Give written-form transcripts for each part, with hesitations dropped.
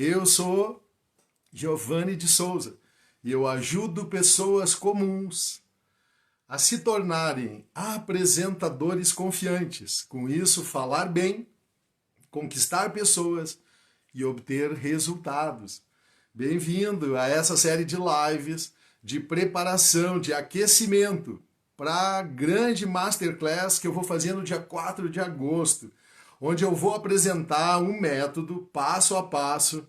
Eu sou Giovanni de Souza e eu ajudo pessoas comuns a se tornarem apresentadores confiantes. Com isso, falar bem, conquistar pessoas e obter resultados. Bem-vindo a essa série de lives de preparação, de aquecimento para a grande Masterclass que eu vou fazer no dia 4 de agosto, onde eu vou apresentar um método passo a passo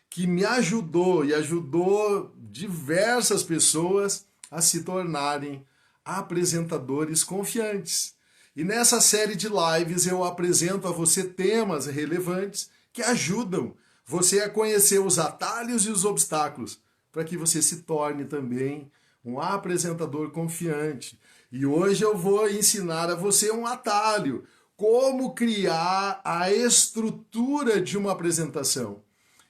que me ajudou e ajudou diversas pessoas a se tornarem apresentadores confiantes. E nessa série de lives eu apresento a você temas relevantes que ajudam você a conhecer os atalhos e os obstáculos para que você se torne também um apresentador confiante. E hoje eu vou ensinar a você um atalho, como criar a estrutura de uma apresentação.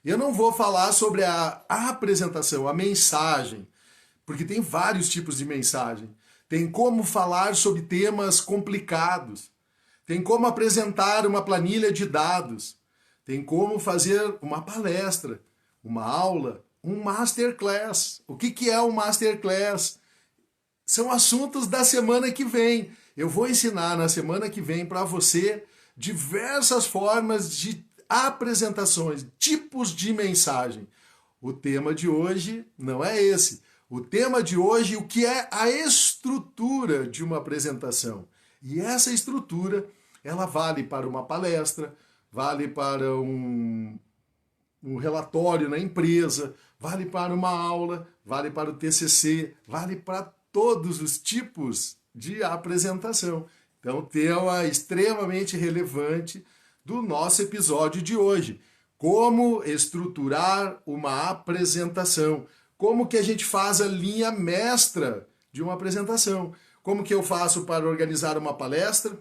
Eu não vou falar sobre a apresentação, a mensagem, porque tem vários tipos de mensagem. Tem como falar sobre temas complicados. Tem como apresentar uma planilha de dados. Tem como fazer uma palestra, uma aula, um masterclass. O que é um masterclass? São assuntos da semana que vem. Eu vou ensinar na semana que vem para você diversas formas de apresentações, tipos de mensagem. O tema de hoje não é esse. O tema de hoje, o que é a estrutura de uma apresentação. E essa estrutura, ela vale para uma palestra, vale para um relatório na empresa, vale para uma aula, vale para o TCC, vale para todos os tipos de apresentação. Então, tema extremamente relevante do nosso episódio de hoje. Como estruturar uma apresentação. Como que a gente faz a linha mestra de uma apresentação. Como que eu faço para organizar uma palestra,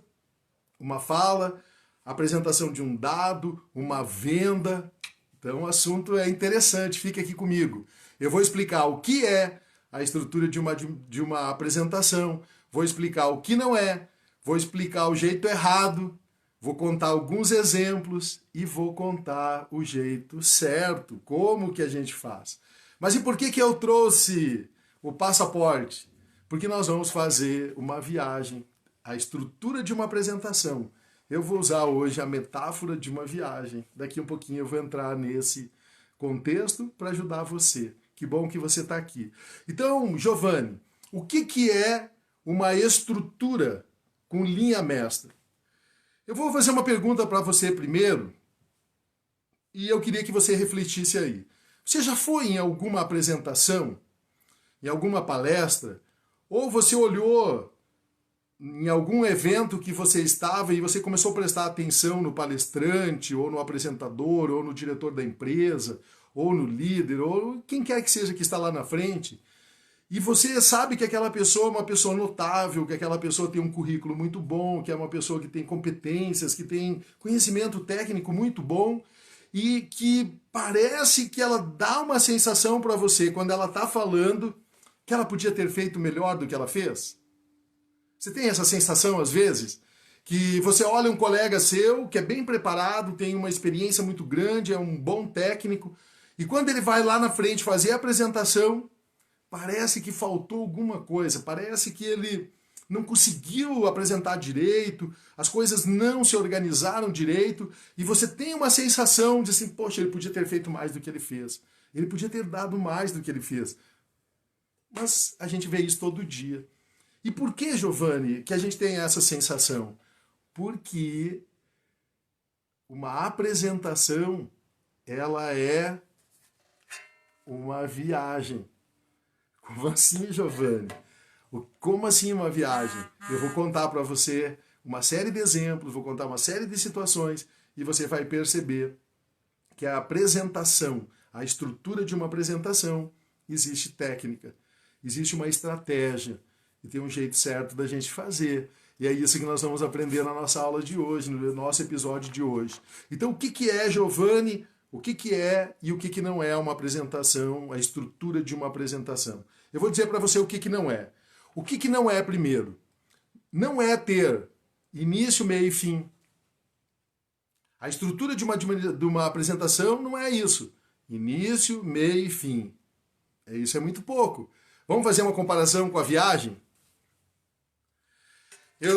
uma fala, apresentação de um dado, uma venda. Então o assunto é interessante, fica aqui comigo. Eu vou explicar o que é a estrutura de uma apresentação, vou explicar o que não é, vou explicar o jeito errado, vou contar alguns exemplos e vou contar o jeito certo, como que a gente faz. Mas e por que eu trouxe o passaporte? Porque nós vamos fazer uma viagem, a estrutura de uma apresentação. Eu vou usar hoje a metáfora de uma viagem. Daqui um pouquinho eu vou entrar nesse contexto para ajudar você. Que bom que você está aqui. Então, Giovanni, o que é uma estrutura com linha mestra? Eu vou fazer uma pergunta para você primeiro e eu queria que você refletisse aí. Você já foi em alguma apresentação, em alguma palestra, ou você olhou em algum evento que você estava e você começou a prestar atenção no palestrante, ou no apresentador, ou no diretor da empresa, ou no líder, ou quem quer que seja que está lá na frente, e você sabe que aquela pessoa é uma pessoa notável, que aquela pessoa tem um currículo muito bom, que é uma pessoa que tem competências, que tem conhecimento técnico muito bom, e que parece que ela dá uma sensação para você, quando ela está falando, que ela podia ter feito melhor do que ela fez? Você tem essa sensação às vezes? Que você olha um colega seu, que é bem preparado, tem uma experiência muito grande, é um bom técnico, e quando ele vai lá na frente fazer a apresentação, parece que faltou alguma coisa, parece que ele não conseguiu apresentar direito, as coisas não se organizaram direito, e você tem uma sensação de assim, poxa, ele podia ter feito mais do que ele fez. Ele podia ter dado mais do que ele fez. Mas a gente vê isso todo dia. E por que, Giovanni, que a gente tem essa sensação? Porque uma apresentação, ela é uma viagem. Como assim, Giovanni? Como assim uma viagem? Eu vou contar para você uma série de exemplos, vou contar uma série de situações e você vai perceber que a apresentação, a estrutura de uma apresentação, existe técnica, existe uma estratégia e tem um jeito certo da gente fazer. E é isso que nós vamos aprender na nossa aula de hoje, no nosso episódio de hoje. Então, o que é, Giovanni? O que é e o que não é uma apresentação, a estrutura de uma apresentação? Eu vou dizer para você o que não é. O que não é, primeiro? Não é ter início, meio e fim. A estrutura de uma apresentação não é isso. Início, meio e fim. Isso é muito pouco. Vamos fazer uma comparação com a viagem?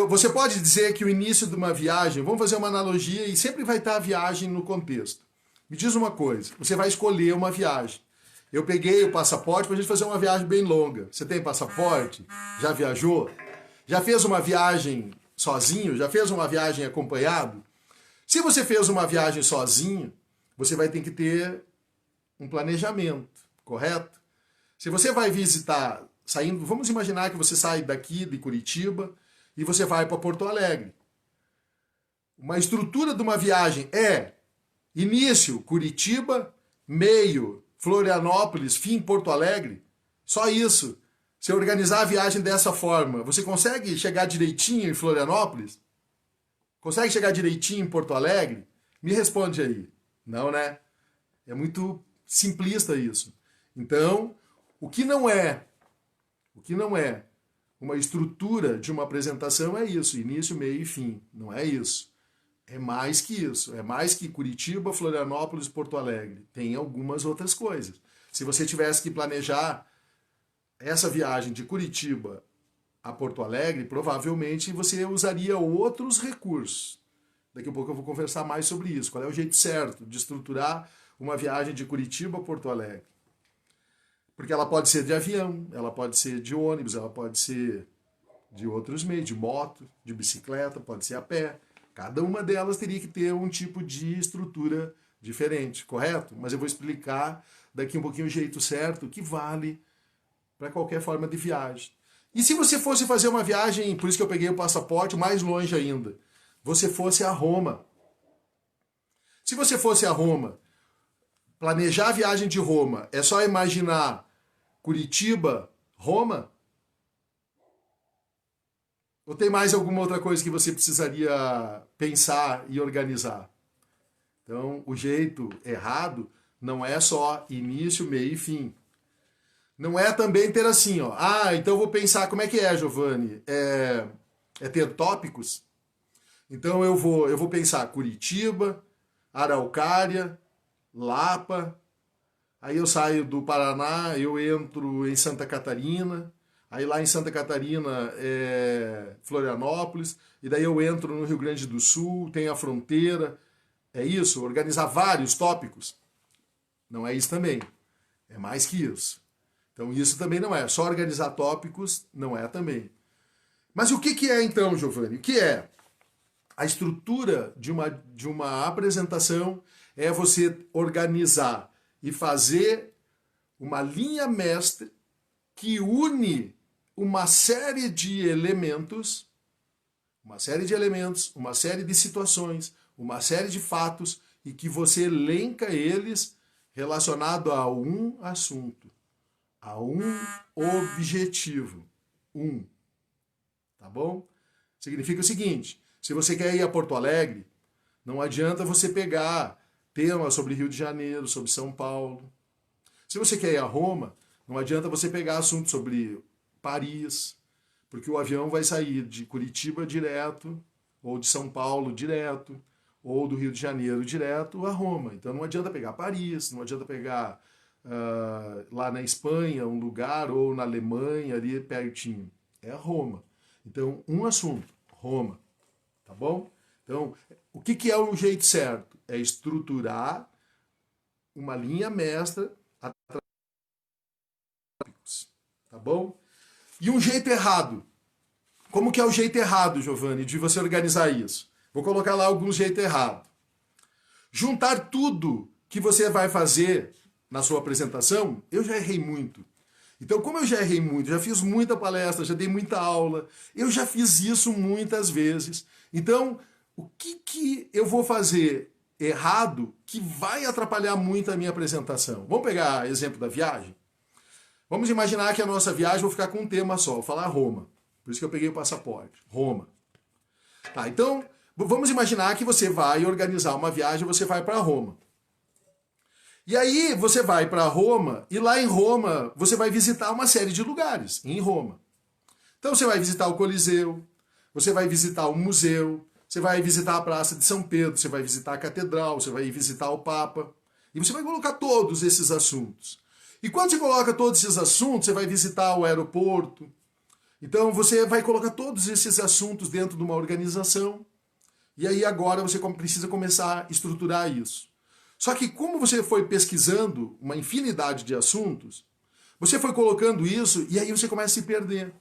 Você pode dizer que o início de uma viagem, vamos fazer uma analogia e sempre vai estar a viagem no contexto. Me diz uma coisa, você vai escolher uma viagem. Eu peguei o passaporte para a gente fazer uma viagem bem longa. Você tem passaporte? Já viajou? Já fez uma viagem sozinho? Já fez uma viagem acompanhado? Se você fez uma viagem sozinho, você vai ter que ter um planejamento, correto? Se você vai visitar, saindo, vamos imaginar que você sai daqui de Curitiba e você vai para Porto Alegre. Uma estrutura de uma viagem é início Curitiba, meio Florianópolis, fim Porto Alegre. Só isso. Se organizar a viagem dessa forma, você consegue chegar direitinho em Florianópolis? Consegue chegar direitinho em Porto Alegre? Me responde aí. Não, né? É muito simplista isso. Então, o que não é uma estrutura de uma apresentação é isso, início, meio e fim. Não é isso. É mais que isso. É mais que Curitiba, Florianópolis, Porto Alegre. Tem algumas outras coisas. Se você tivesse que planejar essa viagem de Curitiba a Porto Alegre, provavelmente você usaria outros recursos. Daqui a pouco eu vou conversar mais sobre isso. Qual é o jeito certo de estruturar uma viagem de Curitiba a Porto Alegre? Porque ela pode ser de avião, ela pode ser de ônibus, ela pode ser de outros meios, de moto, de bicicleta, pode ser a pé. Cada uma delas teria que ter um tipo de estrutura diferente, correto? Mas eu vou explicar daqui um pouquinho o jeito certo que vale para qualquer forma de viagem. E se você fosse fazer uma viagem, por isso que eu peguei o passaporte, mais longe ainda, você fosse a Roma. Se você fosse a Roma, planejar a viagem de Roma, é só imaginar Curitiba, Roma? Ou tem mais alguma outra coisa que você precisaria pensar e organizar? Então, o jeito errado não é só início, meio e fim. Não é também ter assim, ó. Ah, então eu vou pensar, como é que é, Giovanni? É ter tópicos? Então eu vou pensar Curitiba, Araucária, Lapa, aí eu saio do Paraná, eu entro em Santa Catarina, aí lá em Santa Catarina é Florianópolis, e daí eu entro no Rio Grande do Sul, tem a fronteira. É isso? Organizar vários tópicos? Não é isso também. É mais que isso. Então isso também não é. Só organizar tópicos não é também. Mas o que é então, Giovanni? O que é? A estrutura de uma apresentação é você organizar e fazer uma linha mestre que une uma série de elementos, uma série de situações, uma série de fatos e que você elenca eles relacionado a um assunto, a um objetivo. Tá bom? Significa o seguinte, se você quer ir a Porto Alegre, não adianta você pegar temas sobre Rio de Janeiro, sobre São Paulo. Se você quer ir a Roma, não adianta você pegar assunto sobre Paris, porque o avião vai sair de Curitiba direto, ou de São Paulo direto, ou do Rio de Janeiro direto a Roma. Então não adianta pegar Paris, não adianta pegar lá na Espanha um lugar, ou na Alemanha, ali pertinho. É Roma. Então, um assunto, Roma. Tá bom? Então, o que é o jeito certo? É estruturar uma linha mestra através de tópicos. Tá bom? E um jeito errado. Como que é o jeito errado, Giovanni, de você organizar isso? Vou colocar lá algum jeito errado. Juntar tudo que você vai fazer na sua apresentação, eu já errei muito. Então, como eu já errei muito, já fiz muita palestra, já dei muita aula, eu já fiz isso muitas vezes. Então, o que eu vou fazer errado que vai atrapalhar muito a minha apresentação? Vamos pegar exemplo da viagem? Vamos imaginar que a nossa viagem, vou ficar com um tema só, vou falar Roma. Por isso que eu peguei o passaporte, Roma. Tá, então, vamos imaginar que você vai organizar uma viagem, você vai para Roma. E aí você vai para Roma, e lá em Roma você vai visitar uma série de lugares, em Roma. Então você vai visitar o Coliseu, você vai visitar o museu, você vai visitar a Praça de São Pedro, você vai visitar a Catedral, você vai visitar o Papa. E você vai colocar todos esses assuntos. E quando você coloca todos esses assuntos, você vai visitar o aeroporto. Então você vai colocar todos esses assuntos dentro de uma organização. E aí agora você precisa começar a estruturar isso. Só que como você foi pesquisando uma infinidade de assuntos, você foi colocando isso e aí você começa a se perder.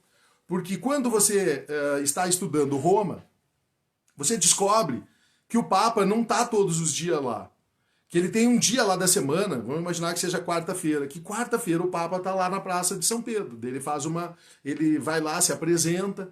Porque quando você está estudando Roma, você descobre que o Papa não está todos os dias lá. Que ele tem um dia lá da semana, vamos imaginar que seja quarta-feira, que quarta-feira o Papa está lá na Praça de São Pedro. Ele vai lá, se apresenta,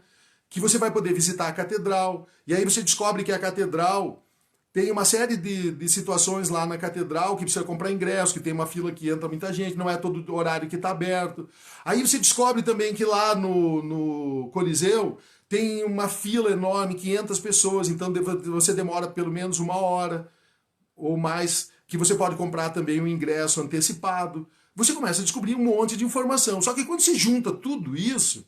que você vai poder visitar a catedral, e aí você descobre que a catedral tem uma série de situações lá na catedral que precisa comprar ingresso, que tem uma fila que entra muita gente, não é todo horário que está aberto. Aí você descobre também que lá no Coliseu tem uma fila enorme, 500 pessoas, então você demora pelo menos 1 hora ou mais, que você pode comprar também um ingresso antecipado. Você começa a descobrir um monte de informação. Só que quando se junta tudo isso,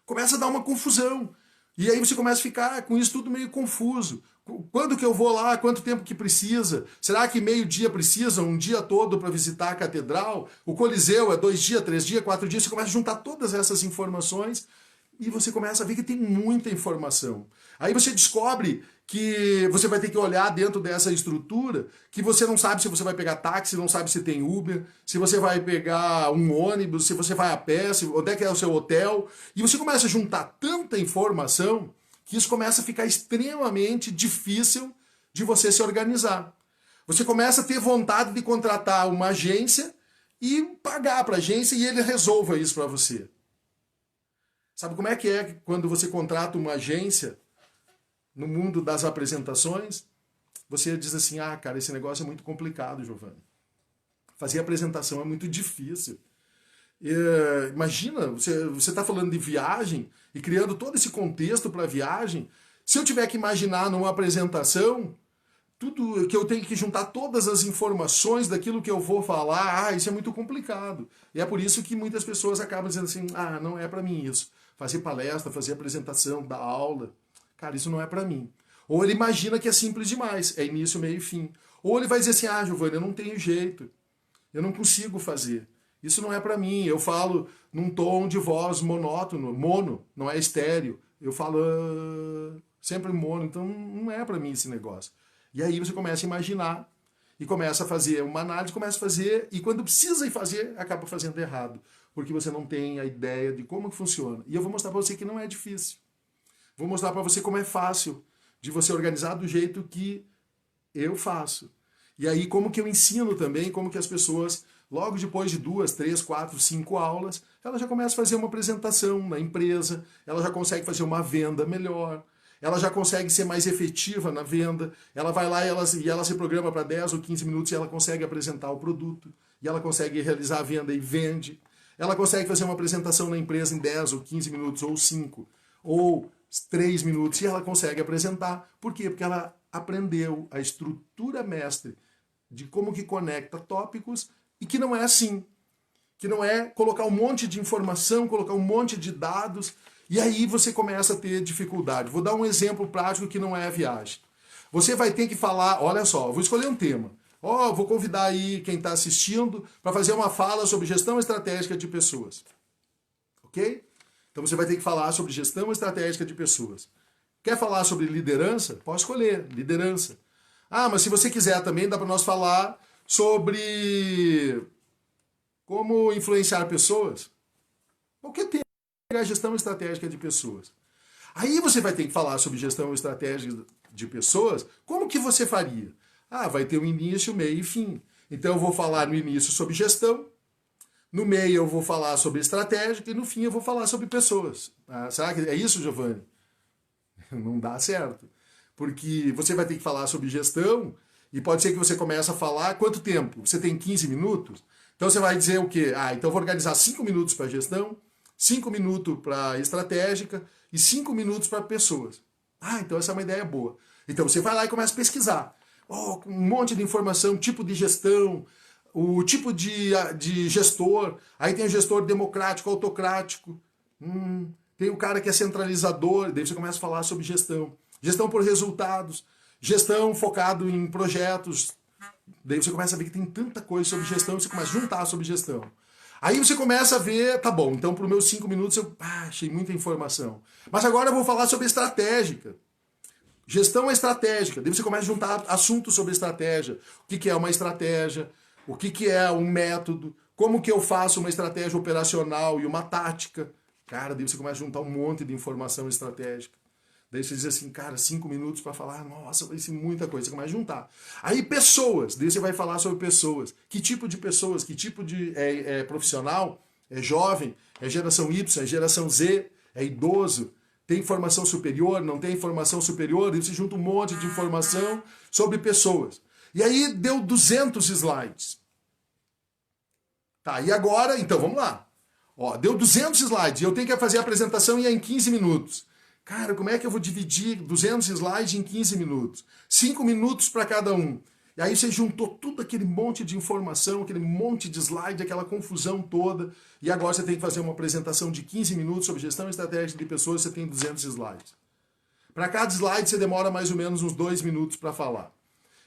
começa a dar uma confusão. E aí você começa a ficar com isso tudo meio confuso. Quando que eu vou lá? Quanto tempo que precisa? Será que meio-dia precisa? Um dia todo para visitar a catedral? O Coliseu é 2 dias, 3 dias, 4 dias? Você começa a juntar todas essas informações e você começa a ver que tem muita informação. Aí você descobre que você vai ter que olhar dentro dessa estrutura, que você não sabe se você vai pegar táxi, não sabe se tem Uber, se você vai pegar um ônibus, se você vai a pé, onde é que é o seu hotel. E você começa a juntar tanta informação que isso começa a ficar extremamente difícil de você se organizar. Você começa a ter vontade de contratar uma agência e pagar para a agência e ele resolva isso para você. Sabe como é quando você contrata uma agência no mundo das apresentações? Você diz assim, cara, esse negócio é muito complicado, Giovanni. Fazer apresentação é muito difícil. Imagina, você está falando de viagem e criando todo esse contexto para a viagem. Se eu tiver que imaginar numa apresentação, tudo que eu tenho que juntar todas as informações daquilo que eu vou falar, isso é muito complicado. E é por isso que muitas pessoas acabam dizendo assim, não é para mim isso. Fazer palestra, fazer apresentação, dar aula, cara, isso não é para mim. Ou ele imagina que é simples demais, é início, meio e fim. Ou ele vai dizer assim, Giovanni, eu não tenho jeito, eu não consigo fazer. Isso não é para mim, eu falo num tom de voz monótono, mono, não é estéreo. Eu falo sempre mono, então não é para mim esse negócio. E aí você começa a imaginar e começa a fazer uma análise, começa a fazer, e quando precisa ir fazer, acaba fazendo errado. Porque você não tem a ideia de como que funciona. E eu vou mostrar para você que não é difícil. Vou mostrar para você como é fácil de você organizar do jeito que eu faço. E aí como que eu ensino também, como que as pessoas, logo depois de 2, 3, 4, 5 aulas, ela já começa a fazer uma apresentação na empresa, ela já consegue fazer uma venda melhor, ela já consegue ser mais efetiva na venda, ela vai lá e ela se programa para 10 ou 15 minutos e ela consegue apresentar o produto, e ela consegue realizar a venda e vende. Ela consegue fazer uma apresentação na empresa em 10 ou 15 minutos, ou 5, ou 3 minutos, e ela consegue apresentar. Por quê? Porque ela aprendeu a estrutura mestre de como que conecta tópicos, e que não é assim. Que não é colocar um monte de informação, colocar um monte de dados, e aí você começa a ter dificuldade. Vou dar um exemplo prático que não é a viagem. Você vai ter que falar, olha só, eu vou escolher um tema. Vou convidar aí quem está assistindo para fazer uma fala sobre gestão estratégica de pessoas. Ok? Então você vai ter que falar sobre gestão estratégica de pessoas. Quer falar sobre liderança? Pode escolher, liderança. Mas se você quiser também, dá para nós falar sobre como influenciar pessoas. Qualquer tema é gestão estratégica de pessoas. Aí você vai ter que falar sobre gestão estratégica de pessoas. Como que você faria? Vai ter um início, meio e fim. Então eu vou falar no início sobre gestão, no meio eu vou falar sobre estratégica e no fim eu vou falar sobre pessoas. Será que é isso, Giovanni? Não dá certo. Porque você vai ter que falar sobre gestão e pode ser que você comece a falar quanto tempo? Você tem 15 minutos? Então você vai dizer o quê? Então eu vou organizar 5 minutos para gestão, 5 minutos para estratégica e 5 minutos para pessoas. Então essa é uma ideia boa. Então você vai lá e começa a pesquisar. Um monte de informação, tipo de gestão, o tipo de gestor. Aí tem o gestor democrático, autocrático. Tem o cara que é centralizador. Daí você começa a falar sobre gestão. Gestão por resultados. Gestão focado em projetos Daí você começa a ver que tem tanta coisa sobre gestão, você começa a juntar sobre gestão. Aí você começa a ver, tá bom, então para os meus 5 minutos eu achei muita informação. Mas agora eu vou falar sobre estratégica. Gestão é estratégica. Daí você começa a juntar assuntos sobre estratégia. O que é uma estratégia? O que é um método? Como que eu faço uma estratégia operacional e uma tática? Cara, daí você começa a juntar um monte de informação estratégica. Daí você diz assim, cara, 5 minutos para falar, nossa, vai ser muita coisa, você começa a juntar. Aí pessoas, daí você vai falar sobre pessoas. Que tipo de pessoas, que tipo de profissional? É jovem? É geração Y? É geração Z? É idoso? Tem formação superior? Não tem formação superior? Daí você junta um monte de informação sobre pessoas. E aí deu 200 slides. Tá, e agora, então vamos lá. Ó, deu 200 slides e eu tenho que fazer a apresentação em 15 minutos. Cara, como é que eu vou dividir 200 slides em 15 minutos? 5 minutos para cada um. E aí você juntou tudo aquele monte de informação, aquele monte de slide, aquela confusão toda. E agora você tem que fazer uma apresentação de 15 minutos sobre gestão estratégica de pessoas, você tem 200 slides. Para cada slide você demora mais ou menos uns 2 minutos para falar.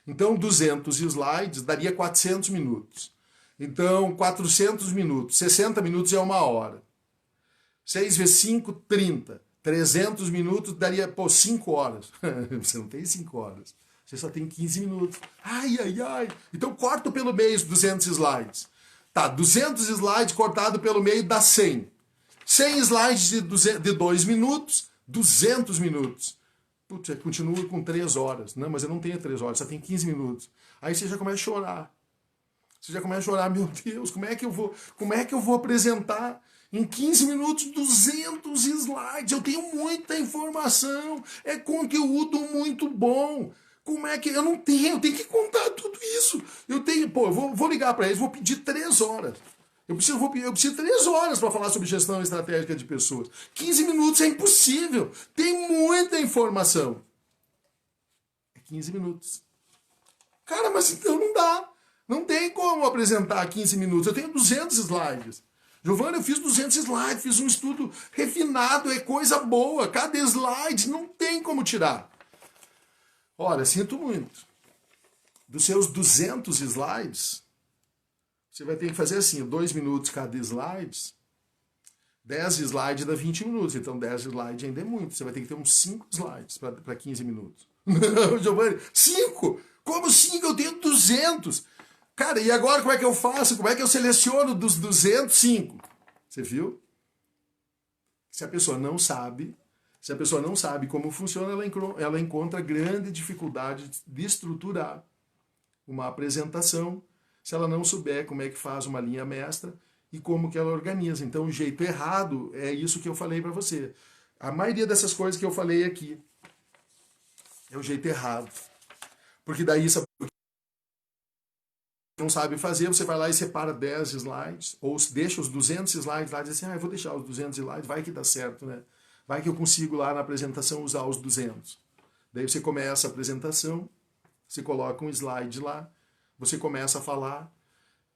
Então 200 slides daria 400 minutos. Então 400 minutos, 60 minutos é 1 hora. 6 vezes 5, 30. 300 minutos daria, 5 horas. Você não tem 5 horas. Você só tem 15 minutos. Ai, ai, ai. Então corto pelo meio os 200 slides. Tá, 200 slides cortado pelo meio dá 100. 100 slides de 2 minutos, 200 minutos. Putz, eu continuo com 3 horas. Não, mas eu não tenho 3 horas, só tem 15 minutos. Aí você já começa a chorar. Você já começa a chorar, meu Deus, como é que eu vou apresentar em 15 minutos 200 slides? Eu tenho muita informação, é conteúdo muito bom. Como é que eu não tenho? Eu tenho que contar tudo isso. Eu vou ligar para eles, vou pedir 3 horas. Eu preciso 3 horas para falar sobre gestão estratégica de pessoas. 15 minutos é impossível. Tem muita informação. É 15 minutos. Cara, mas então não dá. Não tem como apresentar 15 minutos. Eu tenho 200 slides. Giovana, eu fiz 200 slides, fiz um estudo refinado, é coisa boa. Cada slide não tem como tirar. Olha, sinto muito. Dos seus 200 slides, você vai ter que fazer assim, 2 minutos cada slide. 10 slides dá 20 minutos. Então 10 slides ainda é muito. Você vai ter que ter uns 5 slides para 15 minutos. Não, Giovana, 5? Como 5? Eu tenho 200. Cara, e agora como é que eu faço? Como é que eu seleciono dos 200, 5? Você viu? Se a pessoa não sabe como funciona, ela encontra grande dificuldade de estruturar uma apresentação se ela não souber como é que faz uma linha mestra e como que ela organiza. Então, o jeito errado é isso que eu falei para você. A maioria dessas coisas que eu falei aqui é o jeito errado. Porque daí não sabe fazer, você vai lá e separa 10 slides, ou deixa os 200 slides lá e diz assim, eu vou deixar os 200 slides, vai que dá certo, né? Vai que eu consigo lá na apresentação usar os 200. Daí você começa a apresentação, você coloca um slide lá, você começa a falar,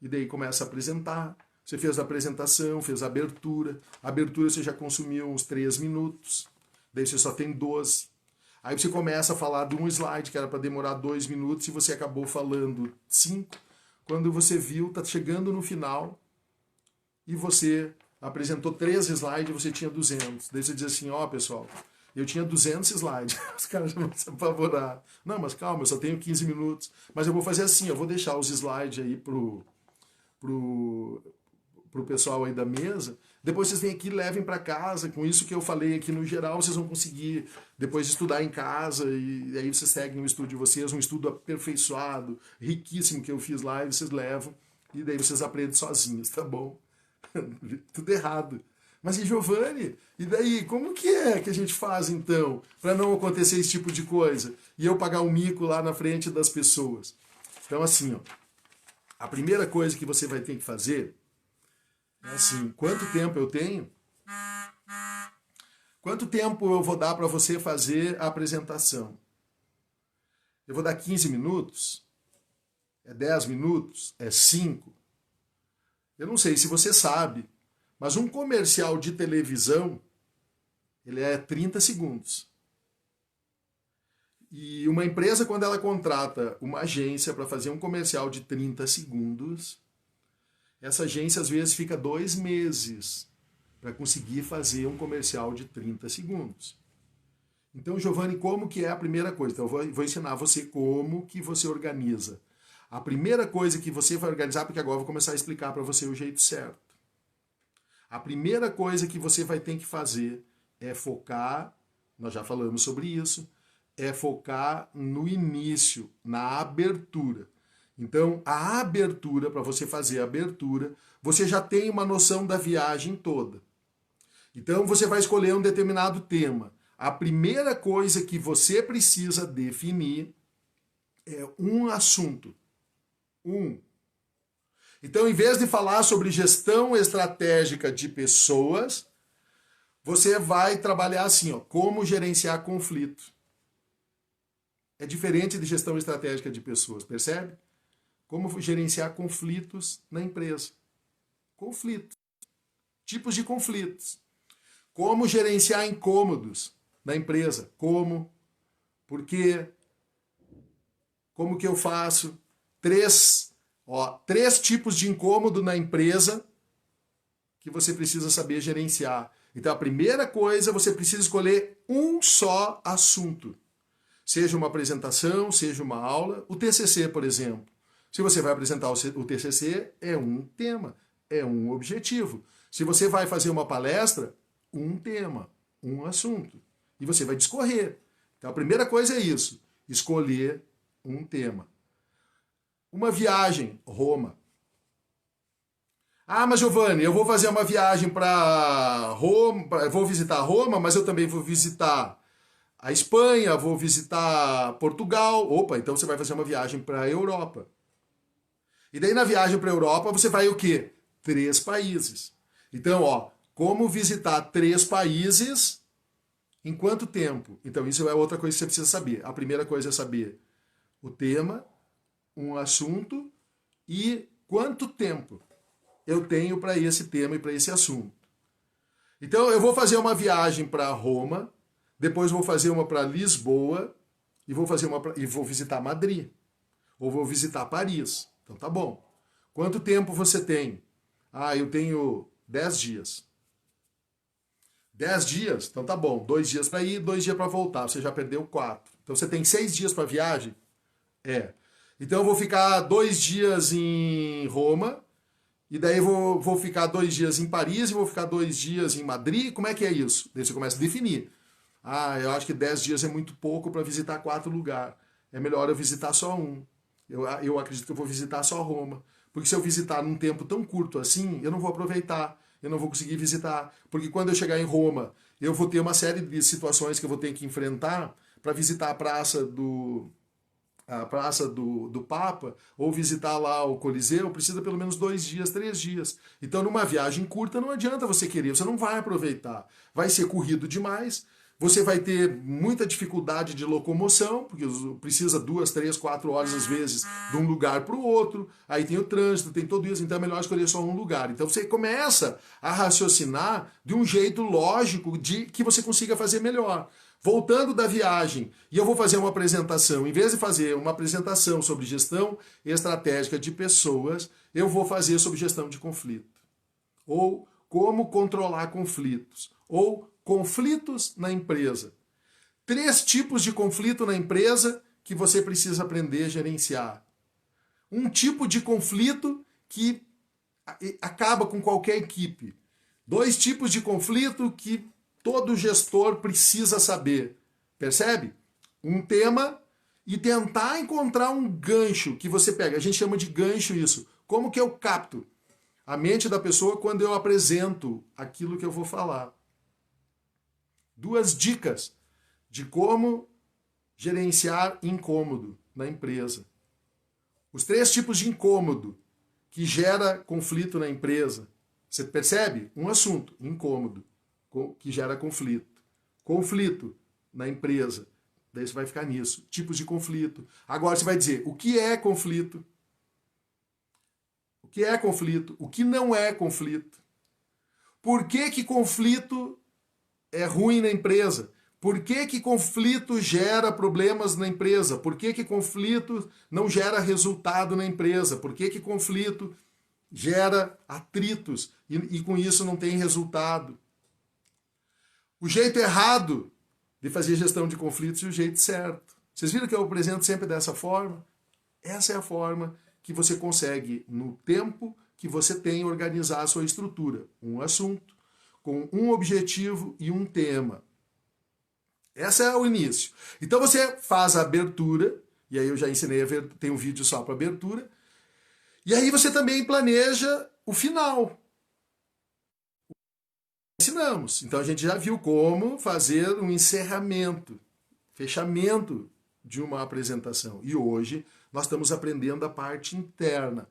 e daí começa a apresentar. Você fez a apresentação, fez a abertura você já consumiu uns 3 minutos, daí você só tem 12. Aí você começa a falar de um slide que era para demorar 2 minutos e você acabou falando 5. Quando você viu, tá chegando no final e você apresentou 3 slides e você tinha 200. Daí você diz assim, pessoal, eu tinha 200 slides. Os caras já vão se apavorar. Não, mas calma, eu só tenho 15 minutos. Mas eu vou fazer assim, eu vou deixar os slides aí pro pessoal aí da mesa. Depois vocês vêm aqui e levem para casa. Com isso que eu falei aqui no geral, vocês vão conseguir depois estudar em casa. E aí vocês seguem o estudo de vocês, um estudo aperfeiçoado, riquíssimo que eu fiz lá, e vocês levam. E daí vocês aprendem sozinhos, tá bom? Tudo errado. Mas e Giovanni? E daí, como que é que a gente faz então para não acontecer esse tipo de coisa? E eu pagar um mico lá na frente das pessoas? Então assim, ó, a primeira coisa que você vai ter que fazer é assim, quanto tempo eu tenho? Quanto tempo eu vou dar para você fazer a apresentação? Eu vou dar 15 minutos? É 10 minutos? É 5? Eu não sei se você sabe, mas um comercial de televisão, ele é 30 segundos. E uma empresa, quando ela contrata uma agência para fazer um comercial de 30 segundos, essa agência às vezes fica 2 meses para conseguir fazer um comercial de 30 segundos. Então, Giovanni, como que é a primeira coisa? Então, eu vou ensinar você como que você organiza. A primeira coisa que você vai organizar, porque agora eu vou começar a explicar para você o jeito certo. A primeira coisa que você vai ter que fazer é focar, nós já falamos sobre isso, é focar no início, na abertura. Então, a abertura, para você fazer a abertura, você já tem uma noção da viagem toda. Então, você vai escolher um determinado tema. A primeira coisa que você precisa definir é um assunto. Então, em vez de falar sobre gestão estratégica de pessoas, você vai trabalhar assim, ó, como gerenciar conflito. É diferente de gestão estratégica de pessoas, percebe? Como gerenciar conflitos na empresa. Conflitos. Tipos de conflitos. Como gerenciar incômodos na empresa. Como? Por quê? Como que eu faço? Três tipos de incômodo na empresa que você precisa saber gerenciar. Então, a primeira coisa, você precisa escolher um só assunto. Seja uma apresentação, seja uma aula. O TCC, por exemplo. Se você vai apresentar o TCC, é um tema, é um objetivo. Se você vai fazer uma palestra, um tema, um assunto. E você vai discorrer. Então, a primeira coisa é isso, escolher um tema. Uma viagem, Roma. Ah, mas Giovanni, eu vou fazer uma viagem para Roma, eu vou visitar Roma, mas eu também vou visitar a Espanha, vou visitar Portugal. Opa, então você vai fazer uma viagem para a Europa. E daí na viagem para a Europa você vai o quê? 3 países. Então, ó, como visitar 3 países em quanto tempo? Então isso é outra coisa que você precisa saber. A primeira coisa é saber o tema, um assunto e quanto tempo eu tenho para esse tema e para esse assunto. Então eu vou fazer uma viagem para Roma, depois vou fazer uma para Lisboa e vou visitar Madrid ou vou visitar Paris. Então tá bom. Quanto tempo você tem? Ah, eu tenho 10 dias. 10 dias? Então tá bom. 2 dias para ir, 2 dias para voltar. Você já perdeu 4. Então você tem 6 dias para viagem? É. Então eu vou ficar 2 dias em Roma, e daí vou ficar 2 dias em Paris, e vou ficar 2 dias em Madrid. Como é que é isso? Daí você começa a definir. Ah, eu acho que 10 dias é muito pouco para visitar 4 lugares. É melhor eu visitar só um. Eu acredito que eu vou visitar só Roma. Porque se eu visitar num tempo tão curto assim, eu não vou aproveitar. Eu não vou conseguir visitar. Porque quando eu chegar em Roma, eu vou ter uma série de situações que eu vou ter que enfrentar para visitar a Praça do Papa, ou visitar lá o Coliseu, precisa pelo menos 2 dias, 3 dias. Então, numa viagem curta, não adianta você querer, você não vai aproveitar. Vai ser corrido demais, você vai ter muita dificuldade de locomoção, porque precisa 2, 3, 4 horas, às vezes, de um lugar para o outro, aí tem o trânsito, tem tudo isso, então é melhor escolher só um lugar. Então, você começa a raciocinar de um jeito lógico de que você consiga fazer melhor. Voltando da viagem, e eu vou fazer uma apresentação, em vez de fazer uma apresentação sobre gestão estratégica de pessoas, eu vou fazer sobre gestão de conflito. Ou como controlar conflitos. Ou conflitos na empresa. 3 tipos de conflito na empresa que você precisa aprender a gerenciar. Um tipo de conflito que acaba com qualquer equipe. 2 tipos de conflito que todo gestor precisa saber. Percebe? Um tema e tentar encontrar um gancho que você pega. A gente chama de gancho isso. Como que eu capto a mente da pessoa quando eu apresento aquilo que eu vou falar? 2 dicas de como gerenciar incômodo na empresa. Os 3 tipos de incômodo que gera conflito na empresa. Você percebe? Um assunto, incômodo, que gera conflito. Conflito na empresa. Daí você vai ficar nisso. Tipos de conflito. Agora você vai dizer o que é conflito. O que é conflito? O que não é conflito? Por que conflito é ruim na empresa? Por que que conflito gera problemas na empresa? Por que que conflito não gera resultado na empresa? Por que que conflito gera atritos e com isso não tem resultado? O jeito errado de fazer gestão de conflitos e o jeito certo. Vocês viram que eu apresento sempre dessa forma? Essa é a forma que você consegue, no tempo que você tem, organizar a sua estrutura. Um assunto, com um objetivo e um tema. Esse é o início. Então você faz a abertura, e aí eu já ensinei, tem um vídeo só para abertura, e aí você também planeja o final. Ensinamos. Então a gente já viu como fazer um encerramento, fechamento de uma apresentação. E hoje nós estamos aprendendo a parte interna.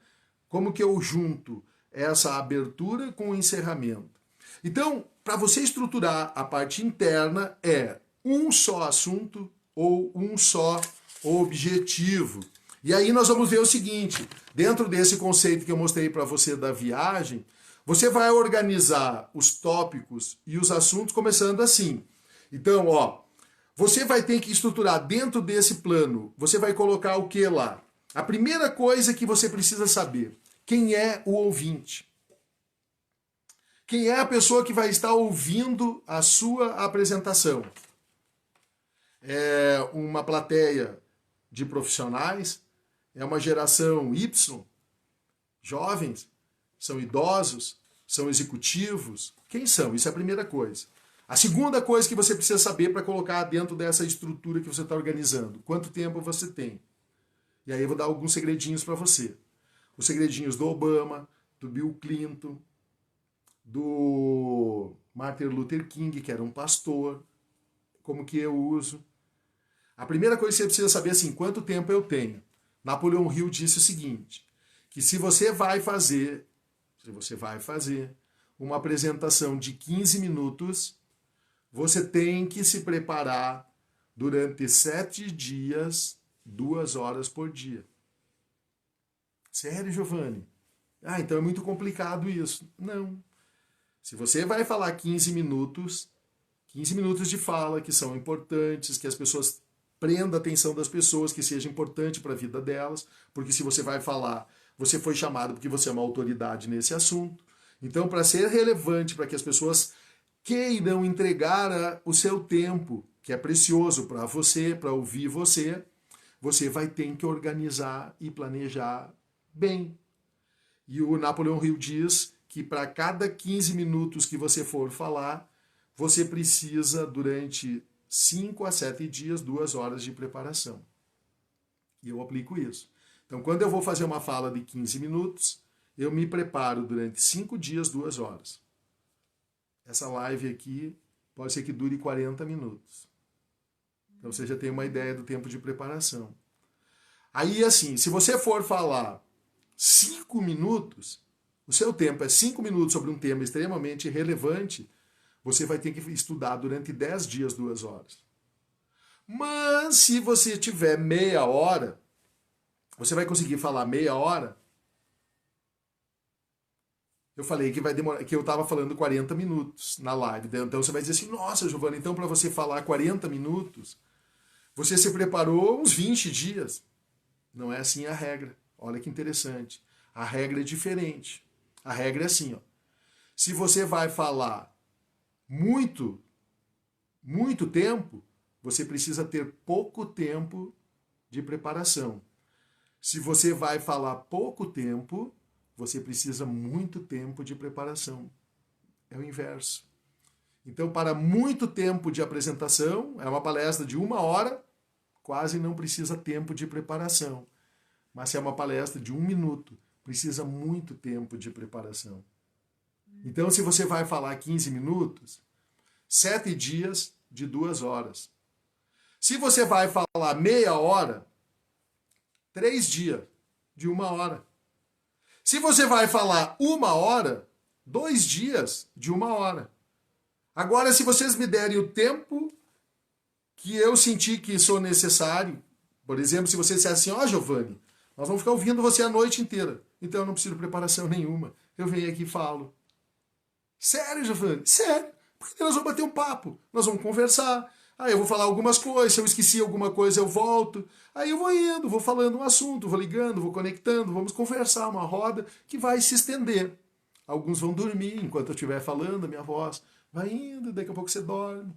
Como que eu junto essa abertura com o encerramento? Então, para você estruturar a parte interna é um só assunto ou um só objetivo. E aí nós vamos ver o seguinte, dentro desse conceito que eu mostrei para você da viagem, você vai organizar os tópicos e os assuntos começando assim. Então, ó, você vai ter que estruturar dentro desse plano, você vai colocar o que lá? A primeira coisa que você precisa saber, quem é o ouvinte? Quem é a pessoa que vai estar ouvindo a sua apresentação? É uma plateia de profissionais? É uma geração Y? Jovens? São idosos? São executivos? Quem são? Isso é a primeira coisa. A segunda coisa que você precisa saber para colocar dentro dessa estrutura que você está organizando. Quanto tempo você tem? E aí eu vou dar alguns segredinhos para você. Os segredinhos do Obama, do Bill Clinton, do Martin Luther King, que era um pastor. Como que eu uso? A primeira coisa que você precisa saber é assim, quanto tempo eu tenho. Napoleão Hill disse o seguinte, que se você vai fazer uma apresentação de 15 minutos, você tem que se preparar durante 7 dias, 2 horas por dia. Sério, Giovanni? Ah, então é muito complicado isso. Não. Se você vai falar 15 minutos de fala que são importantes, que as pessoas prendam a atenção das pessoas, que seja importante para a vida delas, porque se você vai falar, você foi chamado porque você é uma autoridade nesse assunto. Então, para ser relevante, para que as pessoas queiram entregar o seu tempo, que é precioso para você, para ouvir você, você vai ter que organizar e planejar bem. E o Napoleão Hill diz que para cada 15 minutos que você for falar, você precisa, durante 5 a 7 dias, 2 horas de preparação. E eu aplico isso. Então, quando eu vou fazer uma fala de 15 minutos, eu me preparo durante 5 dias, 2 horas. Essa live aqui pode ser que dure 40 minutos. Então, você já tem uma ideia do tempo de preparação. Aí, assim, se você for falar 5 minutos, o seu tempo é 5 minutos sobre um tema extremamente relevante, você vai ter que estudar durante 10 dias, 2 horas. Mas se você tiver meia hora, você vai conseguir falar meia hora? Eu falei que vai demorar, que eu estava falando 40 minutos na live. Então você vai dizer assim, nossa, Giovanni, então para você falar 40 minutos, você se preparou uns 20 dias. Não é assim a regra. Olha que interessante. A regra é diferente. A regra é assim, ó. Se você vai falar muito tempo, você precisa ter pouco tempo de preparação. Se você vai falar pouco tempo, você precisa muito tempo de preparação. É o inverso. Então, para muito tempo de apresentação, é uma palestra de 1 hora, quase não precisa tempo de preparação. Mas se é uma palestra de 1 minuto, precisa muito tempo de preparação. Então, se você vai falar 15 minutos, 7 dias de 2 horas. Se você vai falar meia hora, 3 dias de 1 hora. Se você vai falar 1 hora, 2 dias de 1 hora. Agora, se vocês me derem o tempo que eu senti que sou necessário, por exemplo, se você disser assim, ó, Giovanni, nós vamos ficar ouvindo você a noite inteira. Então eu não preciso de preparação nenhuma. Eu venho aqui e falo. Sério, Giovanni? Sério. Porque nós vamos bater um papo. Nós vamos conversar. Aí eu vou falar algumas coisas, se eu esqueci alguma coisa eu volto. Aí eu vou indo, vou falando um assunto, vou ligando, vou conectando, vamos conversar, uma roda que vai se estender. Alguns vão dormir enquanto eu estiver falando, a minha voz vai indo, daqui a pouco você dorme.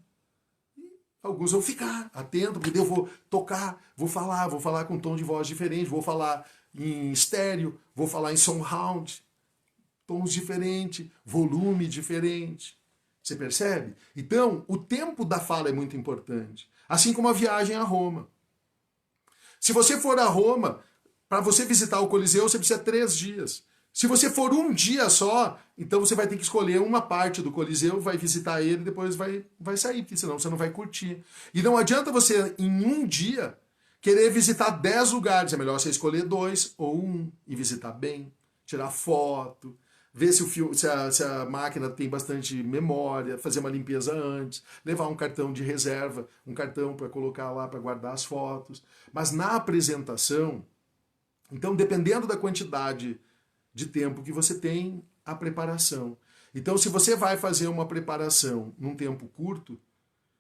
Alguns vão ficar atento, porque eu vou tocar, vou falar com um tom de voz diferente, vou falar em estéreo, vou falar em surround, tons diferentes, volume diferente. Você percebe? Então, o tempo da fala é muito importante. Assim como a viagem a Roma. Se você for a Roma, para você visitar o Coliseu, você precisa 3 dias. Se você for um dia só, então você vai ter que escolher uma parte do Coliseu, vai visitar ele e depois vai sair, porque senão você não vai curtir. E não adianta você, em um dia, querer visitar 10 lugares. É melhor você escolher 2 ou 1 e visitar bem, tirar foto, ver se a máquina tem bastante memória, fazer uma limpeza antes, levar um cartão de reserva, um cartão para colocar lá para guardar as fotos. Mas na apresentação, então dependendo da quantidade de tempo que você tem, a preparação. Então, se você vai fazer uma preparação num tempo curto,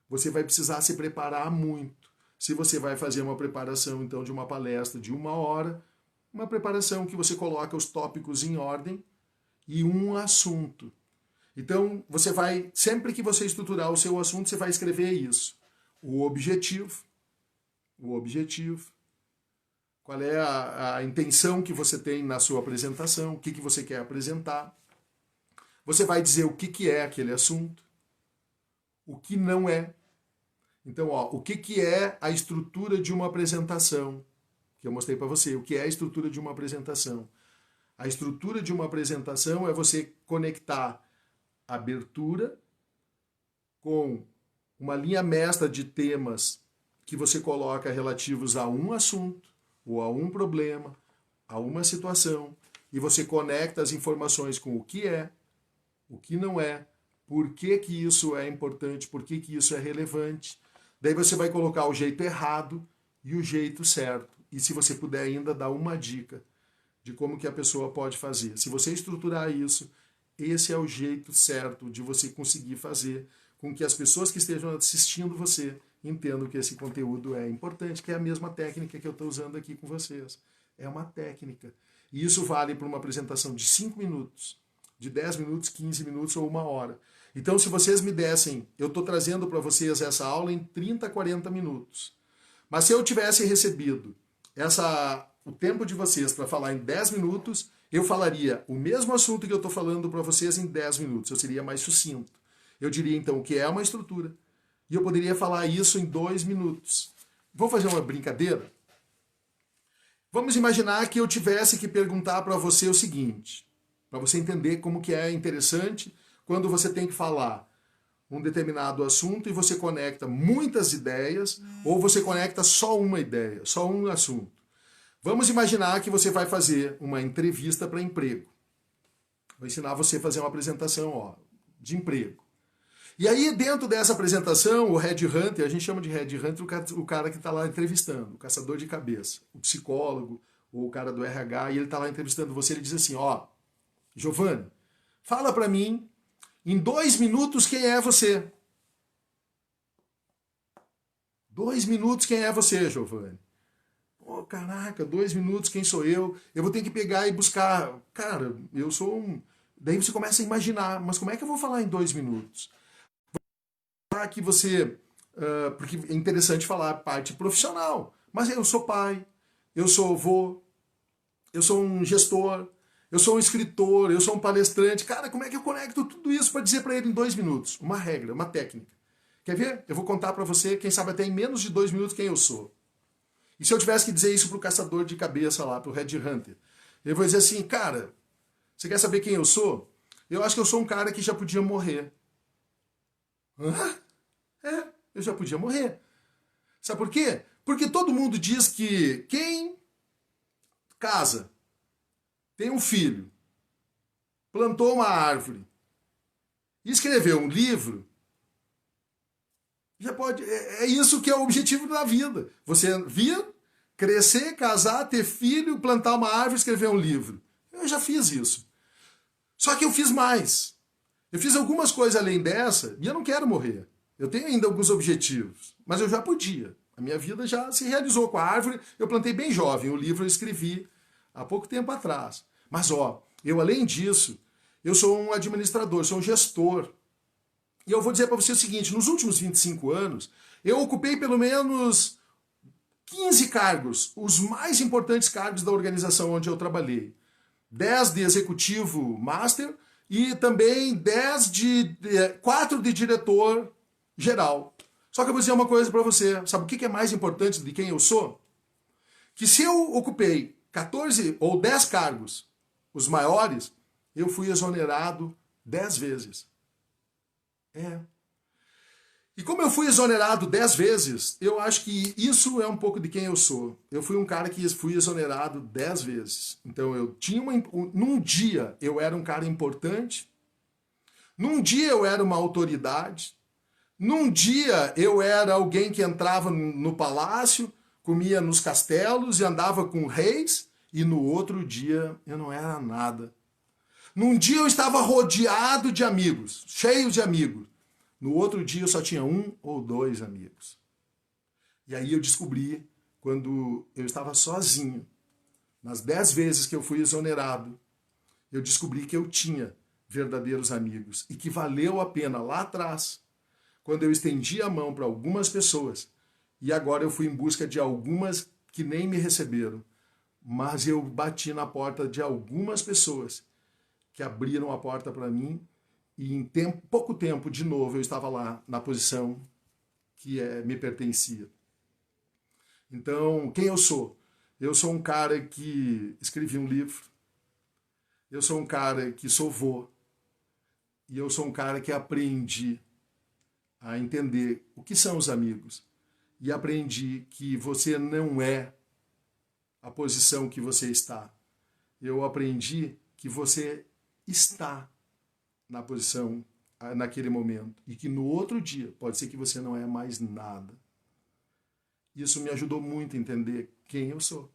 você vai precisar se preparar muito. Se você vai fazer uma preparação, então, de uma palestra de 1 hora, uma preparação que você coloca os tópicos em ordem e um assunto. Então, você vai, sempre que você estruturar o seu assunto, você vai escrever isso. O objetivo, qual é a intenção que você tem na sua apresentação, o que você quer apresentar. Você vai dizer o que é aquele assunto, o que não é. Então, o que é a estrutura de uma apresentação, que eu mostrei para você, o que é a estrutura de uma apresentação. A estrutura de uma apresentação é você conectar a abertura com uma linha mestra de temas que você coloca relativos a um assunto, ou a um problema, a uma situação, e você conecta as informações com o que é, o que não é, por que que isso é importante, por que que isso é relevante. Daí você vai colocar o jeito errado e o jeito certo. E se você puder ainda dar uma dica de como que a pessoa pode fazer. Se você estruturar isso, esse é o jeito certo de você conseguir fazer com que as pessoas que estejam assistindo você entendam que esse conteúdo é importante, que é a mesma técnica que eu estou usando aqui com vocês. É uma técnica. E isso vale para uma apresentação de 5 minutos, de 10 minutos, 15 minutos ou 1 hora. Então, se vocês me dessem, eu estou trazendo para vocês essa aula em 30, 40 minutos. Mas se eu tivesse recebido o tempo de vocês para falar em 10 minutos, eu falaria o mesmo assunto que eu estou falando para vocês em 10 minutos. Eu seria mais sucinto. Eu diria, então, o que é uma estrutura. E eu poderia falar isso em 2 minutos. Vou fazer uma brincadeira? Vamos imaginar que eu tivesse que perguntar para você o seguinte, para você entender como que é interessante quando você tem que falar um determinado assunto e você conecta muitas ideias ou você conecta só uma ideia, só um assunto. Vamos imaginar que você vai fazer uma entrevista para emprego. Vou ensinar você a fazer uma apresentação de emprego. E aí, dentro dessa apresentação, o headhunter, a gente chama de headhunter o cara que está lá entrevistando, o caçador de cabeça, o psicólogo, ou o cara do RH, e ele está lá entrevistando você, ele diz assim, Giovanni, fala para mim, em 2 minutos, quem é você? 2 minutos, quem é você, Giovanni? Pô, caraca, 2 minutos, quem sou eu? Eu vou ter que pegar e buscar, cara, eu sou um... Daí você começa a imaginar, mas como é que eu vou falar em 2 minutos? Que você, porque é interessante falar a parte profissional, mas eu sou pai, eu sou avô, eu sou um gestor, eu sou um escritor, eu sou um palestrante. Cara, como é que eu conecto tudo isso para dizer para ele em 2 minutos? Uma regra, uma técnica. Quer ver? Eu vou contar para você, quem sabe até em menos de 2 minutos, quem eu sou. E se eu tivesse que dizer isso para o caçador de cabeça lá, para o headhunter, eu vou dizer assim, cara, você quer saber quem eu sou? Eu acho que eu sou um cara que já podia morrer. Hã? Eu já podia morrer. Sabe por quê? Porque todo mundo diz que quem casa, tem um filho, plantou uma árvore e escreveu um livro, já pode. É isso que é o objetivo da vida. Você vir, crescer, casar, ter filho, plantar uma árvore, escrever um livro. Eu já fiz isso. Só que eu fiz mais. Eu fiz algumas coisas além dessa e eu não quero morrer. Eu tenho ainda alguns objetivos, mas eu já podia. A minha vida já se realizou com a árvore. Eu plantei bem jovem. O livro eu escrevi há pouco tempo atrás. Mas, eu além disso, eu sou um administrador, sou um gestor. E eu vou dizer para você o seguinte, nos últimos 25 anos, eu ocupei pelo menos 15 cargos, os mais importantes cargos da organização onde eu trabalhei. 10 de executivo master e também 4 de diretor geral. Só que eu vou dizer uma coisa para você. Sabe o que é mais importante de quem eu sou? Que se eu ocupei 14 ou 10 cargos, os maiores, eu fui exonerado 10 vezes. E como eu fui exonerado 10 vezes, eu acho que isso é um pouco de quem eu sou. Eu fui um cara que fui exonerado 10 vezes. Então eu tinha num dia eu era um cara importante, num dia eu era uma autoridade, num dia eu era alguém que entrava no palácio, comia nos castelos e andava com reis, e no outro dia eu não era nada. Num dia eu estava rodeado de amigos, cheio de amigos. No outro dia eu só tinha 1 ou 2 amigos. E aí eu descobri, quando eu estava sozinho, nas 10 vezes que eu fui exonerado, eu descobri que eu tinha verdadeiros amigos e que valeu a pena lá atrás, quando eu estendi a mão para algumas pessoas, e agora eu fui em busca de algumas que nem me receberam, mas eu bati na porta de algumas pessoas que abriram a porta para mim, e em pouco tempo, de novo, eu estava lá na posição que me pertencia. Então, quem eu sou? Eu sou um cara que escrevi um livro, eu sou um cara que sou vô, e eu sou um cara que aprendi a entender o que são os amigos. E aprendi que você não é a posição que você está. Eu aprendi que você está na posição, naquele momento. E que no outro dia, pode ser que você não é mais nada. Isso me ajudou muito a entender quem eu sou.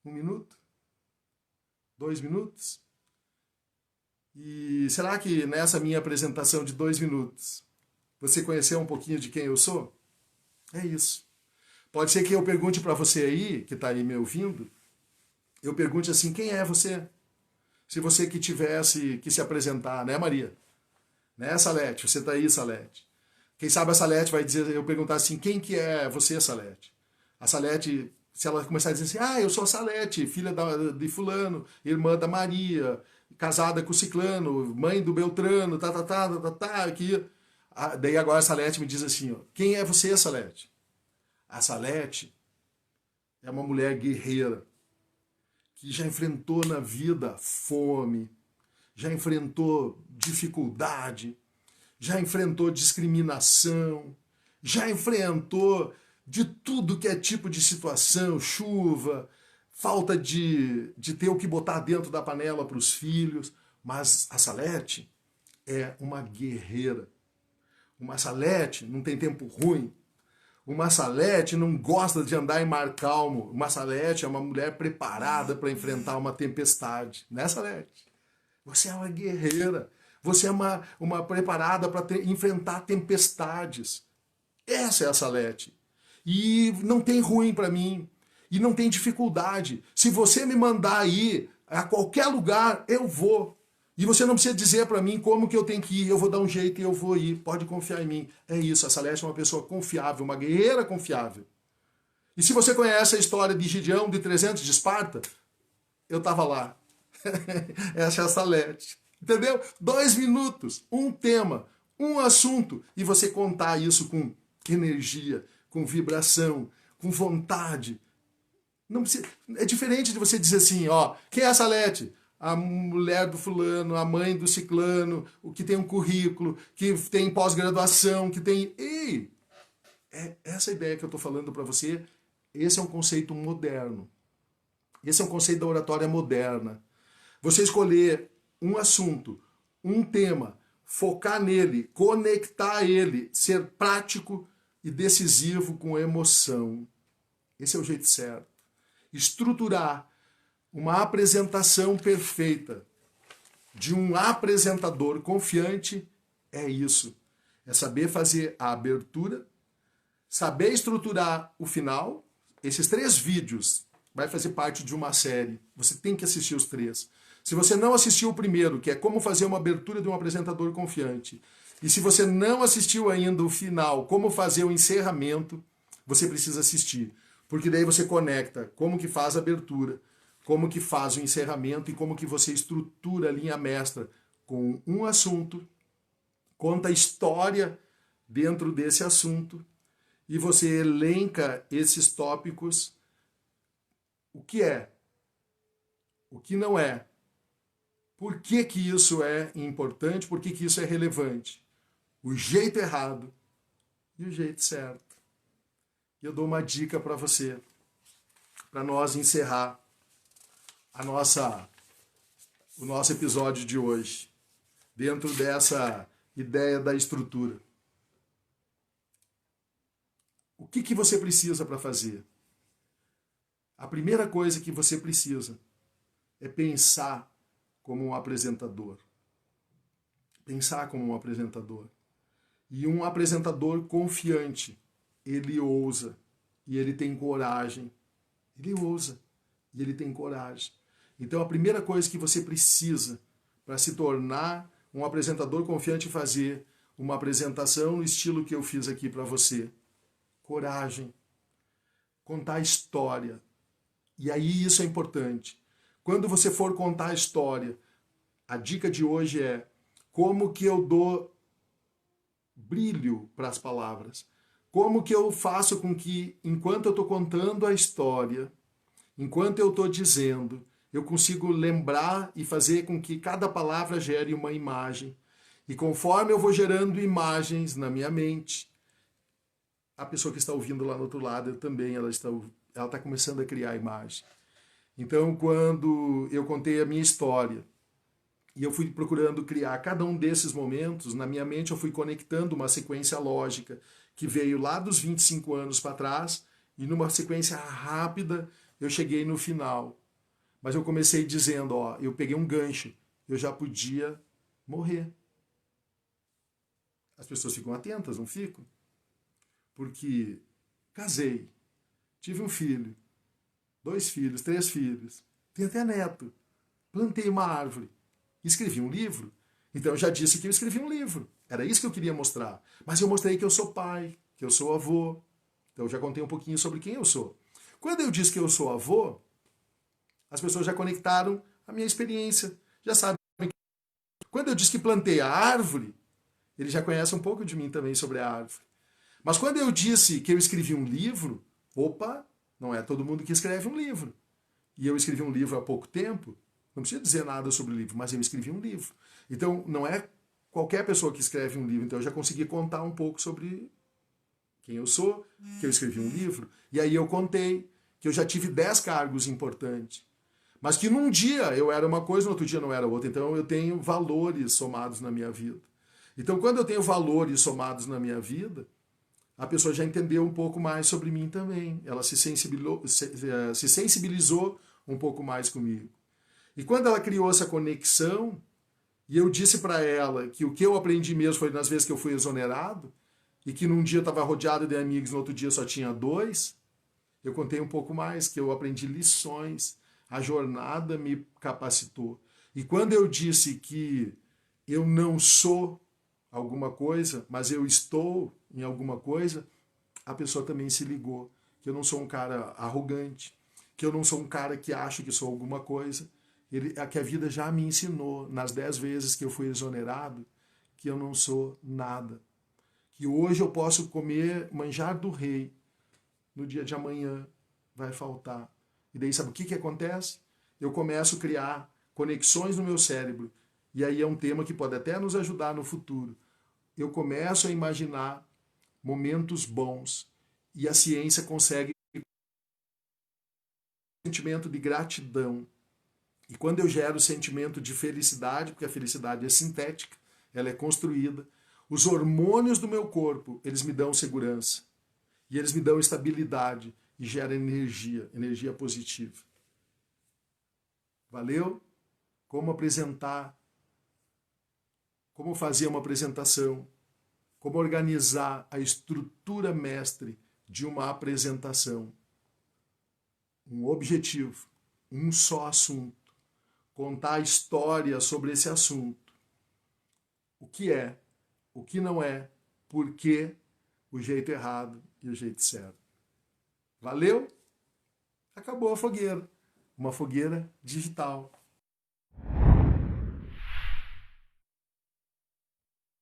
1 minuto? 2 minutos? E será que nessa minha apresentação de 2 minutos, você conheceu um pouquinho de quem eu sou? É isso. Pode ser que eu pergunte para você aí, que está aí me ouvindo, eu pergunte assim, quem é você? Se você que tivesse que se apresentar, né, Maria? Né, Salete? Você está aí, Salete. Quem sabe a Salete vai dizer, eu perguntar assim, quem que é você, Salete? A Salete, se ela começar a dizer assim, eu sou a Salete, filha de fulano, irmã da Maria, casada com o ciclano, mãe do Beltrano, aqui. Daí agora a Salete me diz assim, quem é você, Salete? A Salete é uma mulher guerreira, que já enfrentou na vida fome, já enfrentou dificuldade, já enfrentou discriminação, já enfrentou de tudo que é tipo de situação, chuva, falta de ter o que botar dentro da panela para os filhos. Mas a Salete é uma guerreira. Uma Salete não tem tempo ruim. Uma Salete não gosta de andar em mar calmo. Uma Salete é uma mulher preparada para enfrentar uma tempestade. Né, Salete? Você é uma guerreira. Você é uma preparada para enfrentar tempestades. Essa é a Salete. E não tem ruim para mim. E não tem dificuldade. Se você me mandar ir a qualquer lugar, eu vou. E você não precisa dizer para mim como que eu tenho que ir, eu vou dar um jeito e eu vou ir, pode confiar em mim. É isso, a Salete é uma pessoa confiável, uma guerreira confiável. E se você conhece a história de Gideão, de 300 de Esparta, eu estava lá. Essa é a Salete. Entendeu? 2 minutos, um tema, um assunto, e você contar isso com energia, com vibração, com vontade. Não precisa, é diferente de você dizer assim, quem é a Salete? A mulher do fulano, a mãe do ciclano, o que tem um currículo, que tem pós-graduação, que tem... Ei, é essa ideia que eu estou falando para você, esse é um conceito moderno. Esse é um conceito da oratória moderna. Você escolher um assunto, um tema, focar nele, conectar ele, ser prático e decisivo com emoção. Esse é o jeito certo. Estruturar uma apresentação perfeita de um apresentador confiante é isso. É saber fazer a abertura, saber estruturar o final. Esses 3 vídeos vai fazer parte de uma série. Você tem que assistir os 3. Se você não assistiu o primeiro, que é como fazer uma abertura de um apresentador confiante, e se você não assistiu ainda o final, como fazer o encerramento, você precisa assistir. Porque daí você conecta como que faz a abertura, como que faz o encerramento e como que você estrutura a linha mestra com um assunto, conta a história dentro desse assunto e você elenca esses tópicos, o que é, o que não é, por que que isso é importante, por que que isso é relevante, o jeito errado e o jeito certo. E eu dou uma dica para você, para nós encerrar o nosso episódio de hoje, dentro dessa ideia da estrutura. O que que você precisa para fazer? A primeira coisa que você precisa é pensar como um apresentador. Pensar como um apresentador. E um apresentador confiante, ele ousa e ele tem coragem. Ele ousa e ele tem coragem. Então a primeira coisa que você precisa para se tornar um apresentador confiante e fazer uma apresentação no estilo que eu fiz aqui para você. Coragem. Contar a história. E aí isso é importante. Quando você for contar a história, a dica de hoje é como que eu dou brilho para as palavras. Como que eu faço com que, enquanto eu estou contando a história, enquanto eu estou dizendo, eu consigo lembrar e fazer com que cada palavra gere uma imagem. E conforme eu vou gerando imagens na minha mente, a pessoa que está ouvindo lá no outro lado também, ela está começando a criar imagem. Então, quando eu contei a minha história e eu fui procurando criar cada um desses momentos, na minha mente eu fui conectando uma sequência lógica que veio lá dos 25 anos para trás e numa sequência rápida eu cheguei no final. Mas eu comecei dizendo, ó, eu peguei um gancho, eu já podia morrer. As pessoas ficam atentas, não ficam? Porque casei, tive um filho, 2 filhos, 3 filhos, tenho até neto, plantei uma árvore, escrevi um livro. Então eu já disse que eu escrevi um livro. Era isso que eu queria mostrar. Mas eu mostrei que eu sou pai, que eu sou avô. Então eu já contei um pouquinho sobre quem eu sou. Quando eu disse que eu sou avô, as pessoas já conectaram a minha experiência. Já sabem. Quando eu disse que plantei a árvore, eles já conhecem um pouco de mim também sobre a árvore. Mas quando eu disse que eu escrevi um livro, opa, não é todo mundo que escreve um livro. E eu escrevi um livro há pouco tempo, não precisa dizer nada sobre o livro, mas eu escrevi um livro. Então, não é qualquer pessoa que escreve um livro. Então, eu já consegui contar um pouco sobre quem eu sou, que eu escrevi um livro. E aí eu contei que eu já tive 10 cargos importantes. Mas que num dia eu era uma coisa, no outro dia não era outra. Então, eu tenho valores somados na minha vida. Então, quando eu tenho valores somados na minha vida, a pessoa já entendeu um pouco mais sobre mim também. Ela se sensibilizou um pouco mais comigo. E quando ela criou essa conexão, e eu disse para ela que o que eu aprendi mesmo foi nas vezes que eu fui exonerado, e que num dia eu estava rodeado de amigos, no outro dia só tinha 2, eu contei um pouco mais, que eu aprendi lições, a jornada me capacitou. E quando eu disse que eu não sou alguma coisa, mas eu estou em alguma coisa, a pessoa também se ligou. Que eu não sou um cara arrogante, que eu não sou um cara que acha que sou alguma coisa. Que a vida já me ensinou, nas 10 vezes que eu fui exonerado, que eu não sou nada. Que hoje eu posso comer manjar do rei, no dia de amanhã vai faltar. E daí sabe o que acontece? Eu começo a criar conexões no meu cérebro. E aí é um tema que pode até nos ajudar no futuro. Eu começo a imaginar momentos bons e a ciência consegue um sentimento de gratidão. E quando eu gero o sentimento de felicidade, porque a felicidade é sintética, ela é construída, os hormônios do meu corpo, eles me dão segurança. E eles me dão estabilidade e geram energia positiva. Valeu? Como apresentar, como fazer uma apresentação como organizar a estrutura mestre de uma apresentação. Um objetivo, um só assunto. Contar a história sobre esse assunto. O que é, o que não é, por quê, o jeito errado e o jeito certo. Valeu? Acabou a fogueira. Uma fogueira digital.